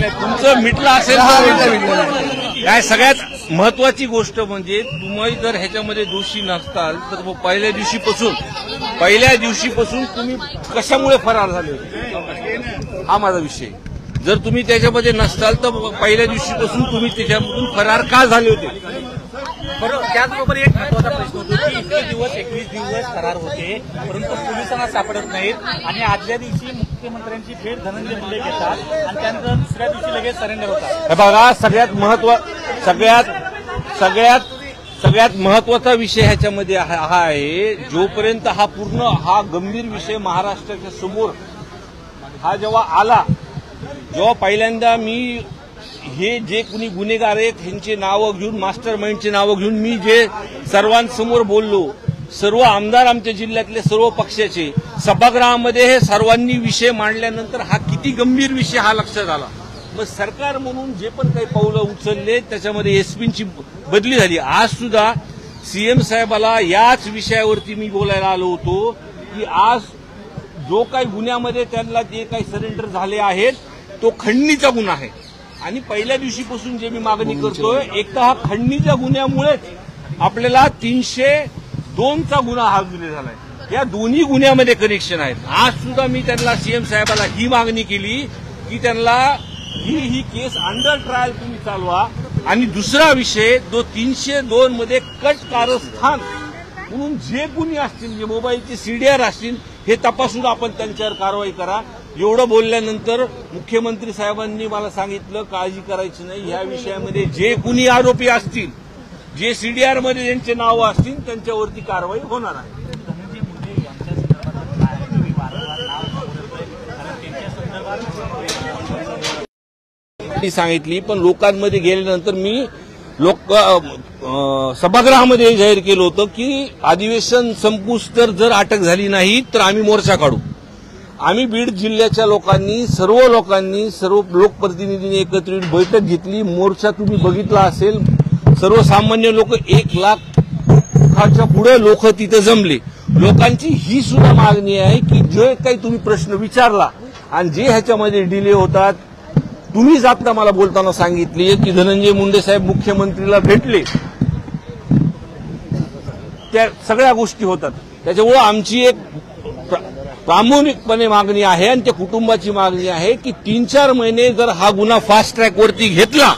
तुमचं मिटलं असेल काय. सगळ्यात महत्वाची गोष्ट म्हणजे तुम्ही जर ह्याच्यामध्ये दोषी नसताल तर पहिल्या दिवशीपासून तुम्ही कशामुळे फरार झाले होते हा माझा विषय. जर तुम्ही त्याच्यामध्ये नसताल तर पहिल्या दिवशीपासून तुम्ही त्याच्यामधून फरार का झाले होते. बरोबर. त्याचबरोबर एक महत्वाचा प्रश्न होतो की इतके दिवस 21 दिवस फरार होते परंतु पोलिसांना सापडत नाहीत आणि आदल्या दिवशी मुख्यमंत्र्यांची भेट धनंजय मुंडे घेतात आणि त्यानंतर दुसऱ्या दिवशी लगेच सरेंडर होतात. हे बघा सगळ्यात महत्वाचा विषय ह्याच्यामध्ये हा आहे. जोपर्यंत हा गंभीर विषय महाराष्ट्राच्या समोर हा जेव्हा पहिल्यांदा मी हे जे कुणी गुन्हेगार आहेत ह्यांची नावं घेऊन मास्टर माइंडची नावं घेऊन मी जे सर्वांसमोर बोललो, सर्व आमदार आमच्या जिल्ह्यातले सर्व पक्षाचे सभागृहामध्ये हे सर्वांनी विषय मांडल्यानंतर हा किती गंभीर विषय हा लक्षात आला. मग सरकार म्हणून जे पण काही पावलं उचलले त्याच्यामध्ये एसपींची बदली झाली. आज सुद्धा सीएम साहेबाला याच विषयावरती मी बोलायला आलो होतो की आज जो काही गुन्ह्यामध्ये त्यांना जे काही सरेंडर झाले आहेत तो खंडणीचा गुन्हा आहे. आणि पहिल्या दिवशीपासून जे मी मागणी करतोय एक तर हा खंडणीच्या गुन्ह्यामुळेच आपल्याला 302चा गुन्हा हा गुन्हे झालाय. या दोन्ही गुन्ह्यामध्ये कनेक्शन आहेत. आज सुद्धा मी त्यांना सीएम साहेबाला ही मागणी केली की त्यांना ही केस अंडर ट्रायल तुम्ही चालवा. आणि दुसरा विषय जो 302 मध्ये कट कारस्थान म्हणून जे गुन्हे असतील जे मोबाईलचे सीडीआर असतील हे तपासून आपण त्यांच्यावर कारवाई करा. एवढं बोलल्यानंतर मुख्यमंत्री साहेबांनी मला सांगितलं काळजी करायची नाही, या विषयामध्ये जे कुणी आरोपी असतील जे सीडीआर मध्ये ज्यांचे नावं असतील त्यांच्यावरती कारवाई होणार आहे. धनंजय मुंडे यांच्या संदर्भात तुम्ही वारंवार नाव सांगितली पण लोकांमध्ये गेल्यानंतर मी सभागृहामध्ये जाहीर केलं होतं की अधिवेशन संपूस तर जर अटक झाली नाही तर आम्ही मोर्चा काढू. आम्ही बीड जिल्ह्याच्या सर्व लोकप्रतिनिधींनी एकत्रित बैठक घेतली. मोर्चा तुम्ही बघितला असेल. सर्वसामान्य लोक 1 लाखाच्या पुढे लोक तिथे जमले. लोकांची ही सुद्धा मागणी आहे की जे काही तुम्ही प्रश्न विचारला आणि जे ह्याच्यामध्ये डिले होतात तुम्हीच आता मला बोलताना सांगितले की धनंजय मुंडे साहेब मुख्यमंत्रीला भेटले, त्या सगळ्या गोष्टी होतात. त्याच्यामुळे आमची एक प्रामाणिकपणे मागणी आहे आणि त्या कुटुंबाची मागणी आहे की 3-4 महिने जर हा गुन्हा फास्ट ट्रॅकवरती घेतला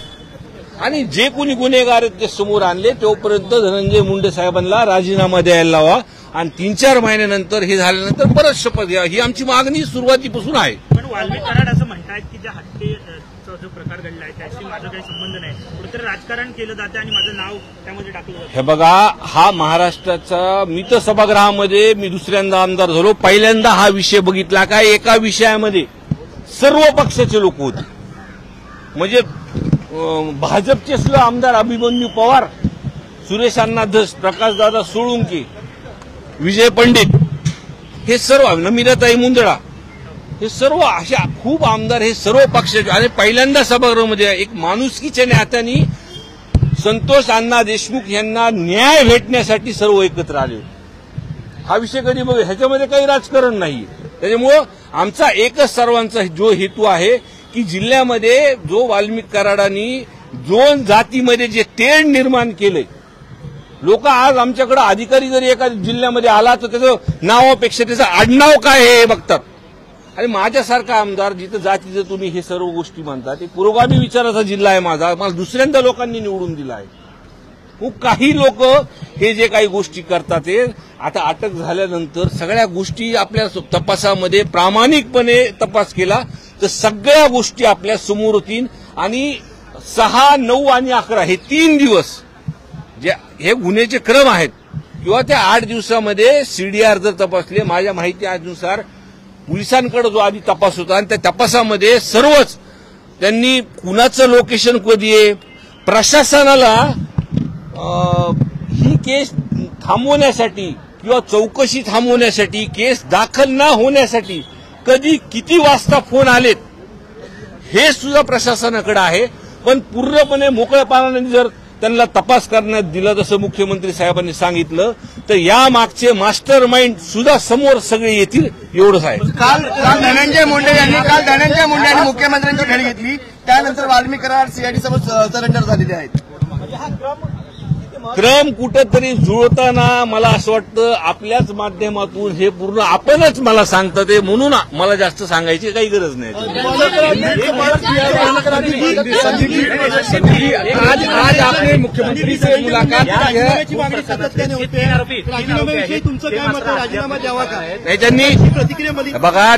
आणि जे कोणी गुन्हेगार आहेत ते समोर आणले तोपर्यंत धनंजय मुंडे साहेबांना राजीनामा द्यायला लावा आणि 3-4 महिन्यानंतर हे झाल्यानंतर परत शपथ घ्या. ही आमची मागणी सुरुवातीपासून आहे. पण वाल्मिक कराड असं म्हणतात की ज्या हत्येचा जो प्रकार घडलाय त्याशी माझा काही संबंध नाही, कुठेतरी राजकारण केलं जाते आणि माझं नाव त्यामध्ये टाकलं जातं. हे बघा हा महाराष्ट्राचा मी तर सभागृहामध्ये मी दुसऱ्यांदा आमदार झालो. पहिल्यांदा हा विषय बघितला काय एका विषयामध्ये सर्व पक्षाचे लोक होते. म्हणजे भाजपचे सुद्धा आमदार अभिमन्यू पवार, सुरेश अण्णा धस, प्रकाशदादा सोळुंके, विजय पंडित हे सर्व, नमिताताई मुंदडा हे सर्व अशा खूप आमदार हे सर्व पक्षाचे. आणि पहिल्यांदा सभागृहामध्ये एक माणुसकीच्या नात्याने संतोष अण्णा देशमुख यांना न्याय भेटण्यासाठी सर्व एकत्र आले. हा विषय कधी बघ ह्याच्यामध्ये काही राजकारण नाही. त्याच्यामुळं आमचा एकच सर्वांचा जो हेतू आहे की जिल्ह्यामध्ये जो वाल्मिक कराडांनी 2 जातीमध्ये जे तेढ निर्माण केलंय, लोक आज आमच्याकडे अधिकारी जरी एका जिल्ह्यामध्ये आला तर त्याचं नावापेक्षा त्याचं आडनाव काय हे बघतात. आणि माझ्यासारखा आमदार जिथं जातीचं तुम्ही हे सर्व गोष्टी म्हणता ते पुरोगामी विचाराचा जिल्हा आहे माझा. मला दुसऱ्यांदा लोकांनी निवडून दिला आहे. खूप काही लोक हे जे काही गोष्टी करतात ते आता अटक झाल्यानंतर सगळ्या गोष्टी आपल्या तपासामध्ये प्रामाणिकपणे तपास केला तर सगळ्या गोष्टी आपल्या समोर होतील. आणि 6, 9 आणि 11 हे 3 दिवस जे हे गुन्ह्याचे क्रम आहेत किंवा त्या 8 दिवसामध्ये सीडीआर जर तपासले, माझ्या माहिती आजनुसार पोलिसांकडे जो आधी तपास होता आणि त्या तपासामध्ये सर्वच त्यांनी कुणाचं लोकेशन कधी आहे, प्रशासनाला ही केस थांबवण्यासाठी किंवा चौकशी थांबवण्यासाठी, केस दाखल न होण्यासाठी कधी किती वाजता फोन आलेत हे सुद्धा प्रशासनाकडे आहे. पण पूर्णपणे मोकळेपणाने जर त्यांना तपास करण्यात दिला जसं मुख्यमंत्री साहेबांनी सांगितलं, तर या मागचे मास्टर माइंड सुद्धा समोर सगळे येतील एवढंच आहे. काल धनंजय मुंडे यांनी मुख्यमंत्र्यांची भेट घेतली, त्यानंतर वाल्मिक कराड सीआयडी समोर सरेंडर झालेले आहेत. क्रम कुठंतरी जुळताना मला असं वाटतं आपल्याच माध्यमातून हे पूर्ण आपणच मला सांगतं ते, म्हणून मला जास्त सांगायची काही गरज नाही. आज आपने मुख्यमंत्री से मुलाकात की है, तुमचं काय मत आहे, राजीनामा द्यावा का? त्यांनी प्रतिक्रिया बघा,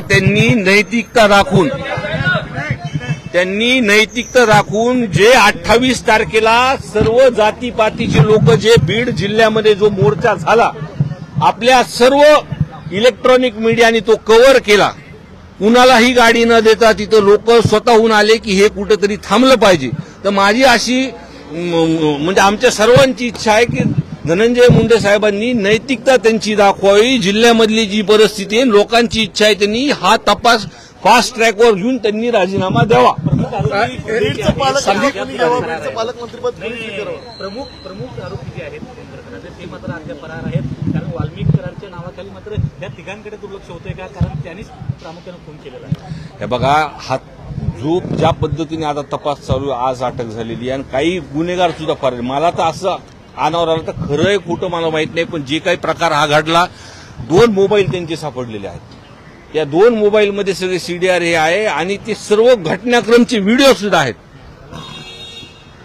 त्यांनी नैतिकता राखून जे 28 तारखेला सर्व जातीपातीचे लोक जे बीड जिल्ह्यामध्ये जो मोर्चा झाला, आपल्या सर्व इलेक्ट्रॉनिक मीडियाने तो कव्हर केला. कुणालाही गाडी न देता तिथं लोक स्वतःहून आले की हे कुठेतरी थांबलं पाहिजे. तर माझी अशी म्हणजे आमच्या सर्वांची इच्छा आहे की धनंजय मुंडे साहेबांनी नैतिकता त्यांची दाखवावी. जिल्ह्यामधली जी परिस्थिती आहे, लोकांची इच्छा आहे, त्यांनी हा तपास फास्ट ट्रॅकवर घेऊन त्यांनी राजीनामा द्यावा. पालकमंत्रीपद प्रमुख आरोपी जे आहेत ते मात्र अद्याप फरार आहेत. कारण वाल्मिक कराडच्या नावाखाली मात्र या तिघांकडे दुर्लक्ष होतंय का? कारण त्यांनीच प्रामुख्यानं खून केलेला आहे. हे बघा, हा जो ज्या पद्धतीने आता तपास चालू आहे, आज अटक झालेली आहे आणि काही गुन्हेगार सुद्धा फरार. मला तर असं अनावर आलं तर खरं आहे खोटं मला माहित नाही, पण जे काही प्रकार हा घडला, 2 मोबाईल त्यांचे सापडलेले आहेत. या 2 मोबाईलमध्ये सगळे सीडीआर हे आहे आणि ते सर्व घटनाक्रमचे व्हिडिओ सुद्धा आहेत.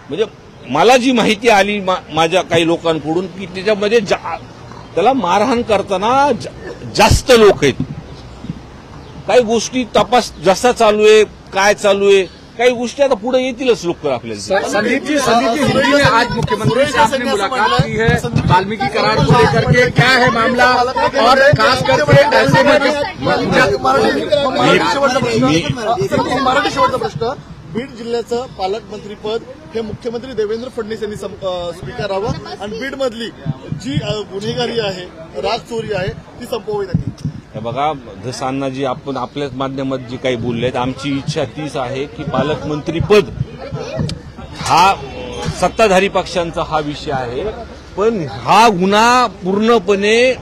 म्हणजे मला जी माहिती आली माझ्या काही लोकांकडून की त्याच्यामध्ये त्याला मारहाण करताना जास्त लोक आहेत. काही गोष्टी तपास जसा चालू आहे, काय चालू आहे, काही गोष्टी आता पुढे येतीलच लोक आपल्याला. संदीप जी हिंदी में आज मुख्यमंत्री से आपने मुलाकात की है, वाल्मीकि करार को लेकर के क्या है मामला, और खास करके ऐसे मराठी शेवटचा प्रश्न, बीड जिल्ह्याचं पालकमंत्रीपद हे मुख्यमंत्री देवेंद्र फडणवीस यांनी स्वीकारावं आणि बीडमधली जी गुन्हेगारी आहे, राज चोरी आहे, ती संपवावी लागेल. हे बघा, जसं अण्णाजी आपण आपल्याच माध्यमात जी काही बोलले आहेत, आमची इच्छा तीच आहे की पालकमंत्रीपद हा सत्ताधारी पक्षांचा हा विषय आहे, पण हा गुन्हा पूर्णपणे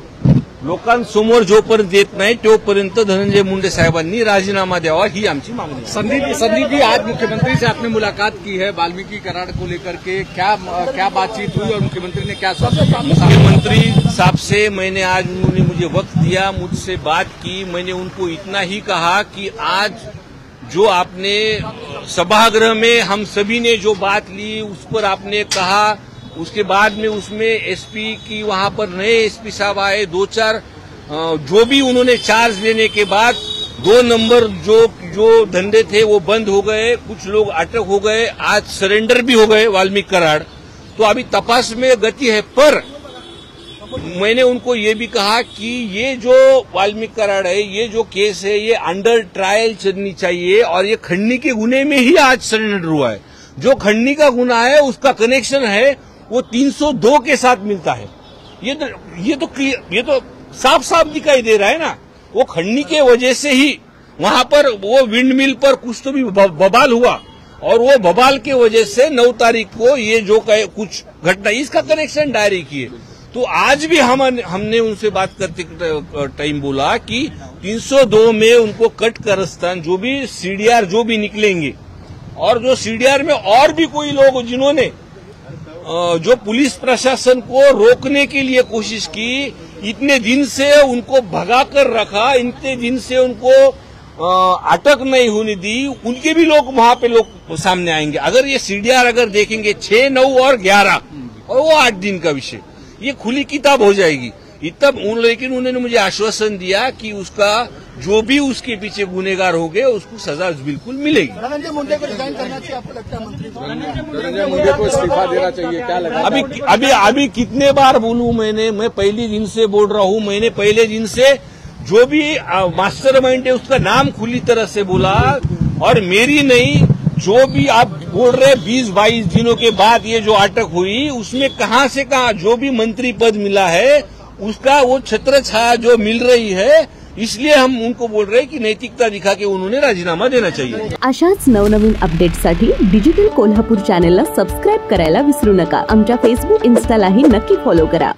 लोकांसमोर जोपर्यंत येत नाही तोपर्यंत धनंजय मुंडे साहेबांनी राजीनामा द्यावा, ही आमची मागणी आहे. संदीप जी आज मुख्यमंत्री से आपने मुलाकात की है, वाल्मीकि करार को लेकर के क्या बातचीत हुई और मुख्यमंत्री ने क्या स्वागत? मुख्यमंत्री साहब से मैंने आज उन्होंने मुझे वक्त दिया, मुझसे बात की. मैंने उनको इतना ही कहा कि आज जो आपने सभागृह में हम सभी ने जो बात ली उस पर आपने कहा, उसके बाद में उसमें एसपी की वहां पर नए एसपी साहब आए, 2-4 जो भी उन्होंने चार्ज लेने के बाद 2 नंबर जो धंधे थे वो बंद हो गए, कुछ लोग अटक हो गए, आज सरेंडर भी हो गए वाल्मीकि कराड़. तो अभी तपास में गति है, पर मैंने उनको ये भी कहा कि ये जो वाल्मीकि कराड़ है, ये जो केस है, ये अंडर ट्रायल चलनी चाहिए और ये खंडनी के गुने में ही आज सरेंडर हुआ है. जो खंडनी का गुना है उसका कनेक्शन है वो 302 के साथ मिलता है. ये तो साफ साफ दिखाई दे रहा है ना. वो खंडनी के वजह से ही वहां पर वो विंड मिल पर कुछ तो भी बवाल हुआ और वो बवाल के वजह से 9 तारीख को ये जो कुछ घटना, इसका कनेक्शन डायरी किए. तो आज भी हमने उनसे बात करते टाइम बोला कि 302 में उनको कट करस्तान जो भी सीडीआर जो भी निकलेंगे और जो सीडीआर में और भी कोई लोग जिन्होंने जो पुलिस प्रशासन को रोकने के लिए कोशिश की, इतने दिन से उनको भगाकर रखा, इतने दिन से उनको अटक नहीं होने दी, उनके भी लोग वहां पे लोग सामने आएंगे. अगर ये सीडीआर अगर देखेंगे 6, 9 और 11 और वो 8 दिन का विषय, ये खुली किताब हो जाएगी. लेकिन उन्होंने मुझे आश्वासन दिया कि उसका जो भी उसके पीछे गुनेगार हो गए उसको सजा बिल्कुल मिलेगी. धनंजय मुंडे को रिजाइन करना चाहिए, आपको लगता है मंत्री धनंजय मुंडे को इस्तीफा देना चाहिए, क्या लगा? अभी कितने बार बोलूं मैं पहले दिन से बोल रहा हूं. मैंने पहले दिन से जो भी मास्टरमाइंड है उसका नाम खुली तरह से बोला, और मेरी नहीं, जो भी आप बोल रहे 20-22 दिनों के बाद ये जो अटक हुई, उसमें कहां से कहां जो भी मंत्री पद मिला है उसका वो छत्र छाया जो मिल रही है, इसलिए हम उनको बोल रहे हैं कि नैतिकता दिखा के उन्होंने राजीनामा देना चाहिए। अशाच नवनवीन अपडेट्ससाठी डिजिटल कोल्हापूर चॅनेलला सबस्क्राईब करायला विसरू नका। आमच्या फेसबुक, इन्स्टालाही नक्की फॉलो करा।